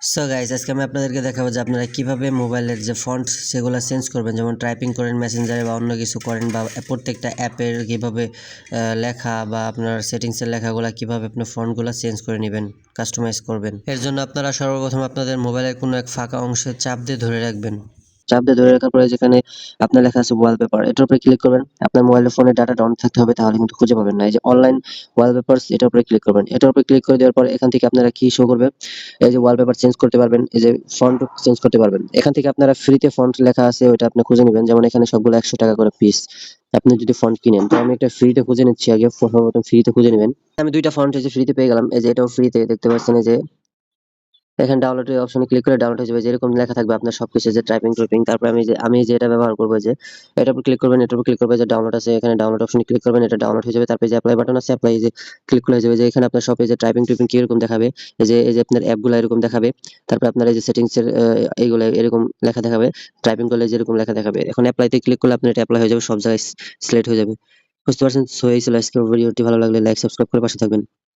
So guys, আজকে আমি আপনাদেরকে দেখাবো যে আপনারা কিভাবে মোবাইলের যে ফন্ট সেগুলো চেঞ্জ করবেন। যেমন টাইপিং করেন মেসেঞ্জারে বা অন্য কিছু করেন, বা প্রত্যেকটা অ্যাপের কিভাবে লেখা বা আপনার সেটিংসের লেখাগুলো কিভাবে আপনি ফন্টগুলো চেঞ্জ করে নেবেন, কাস্টমাইজ করবেন। এর জন্য আপনারা সর্বপ্রথম আপনাদের মোবাইলের কোনো এক ফাঁকা অংশে চাপ দিয়ে ধরে রাখবেন। চাপ দিয়ে ধরে রাখার পরে যেখানে আপনার লেখা আছে ওয়ালপেপার, এটার উপরে ক্লিক করবেন। আপনার মোবাইলের ফোনে ডাটাটা অন থাকতে হবে, তাহলে কিন্তু খুঁজে পাবেন না। এই যে অনলাইন ওয়ালপেপারস, এটার উপরে ক্লিক করবেন। এটার উপরে ক্লিক করে দেওয়ার পরে এখান থেকে আপনারা কি শো করবে, এই যে ওয়ালপেপার চেঞ্জ করতে পারবেন, এই যে ফন্ট চেঞ্জ করতে পারবেন। এখান থেকে আপনারা ফ্রিতে ফন্ট লেখা আছে ওইটা আপনি খুঁজে নেবেন। যেমন এখানে সবগুলো 100 টাকা করে পিস। আপনি যদি ফন্ট কিনেন, তো আমি একটা ফ্রিতে খুঁজে নিচ্ছি আগে। সর্বপ্রথম ফ্রিতে খুঁজে নেবেন। আমি দুইটা ফন্ট এই যে ফ্রিতে পেয়ে গেলাম। এই যে এটাও ফ্রিতে দেখতে পাচ্ছেন। এই যে এখানে ডাউনলোডের অপশনে ক্লিক করে ডাউনলোড হয়ে যাবে। যেরকম লেখা থাকবে আপনার সবকিছু, যে টাইপিং টুইপিং। তারপর আমি যে এটা ব্যবহার করবো, যে এটার উপর ক্লিক করবেন। এটার উপর ক্লিক করবে, যে ডাউনলোড আছে এখানে ডাউনলোড অপশনে ক্লিক করবেন, এটা ডাউনলোড হয়ে যাবে। তারপরে যে অ্যাপ্লাই বাটন আছে, অ্যাপ্লাই যে ক্লিক করে যাবে। যে এখানে আপনার সব এই যে টাইপিং টুইপিং কিরকম দেখাবে, এই যে আপনার অ্যাপগুলো এরকম দেখাবে। তারপর আপনার এই যে সেটিংস এর এইগুলো এরকম লেখা দেখাবে। টাইপিং করলে যেরকম লেখা দেখাবে। এখন অ্যাপ্লাইতে ক্লিক করলে আপনার এটা অ্যাপ্লাই হয়ে যাবে, সব জায়গায় সিলেক্ট হয়ে যাবে। বুঝতে পারছেন? সো এই ছিল আজকের ভিডিওটি। ভালো লাগলে লাইক সাবস্ক্রাইব করে পাশে থাকবেন।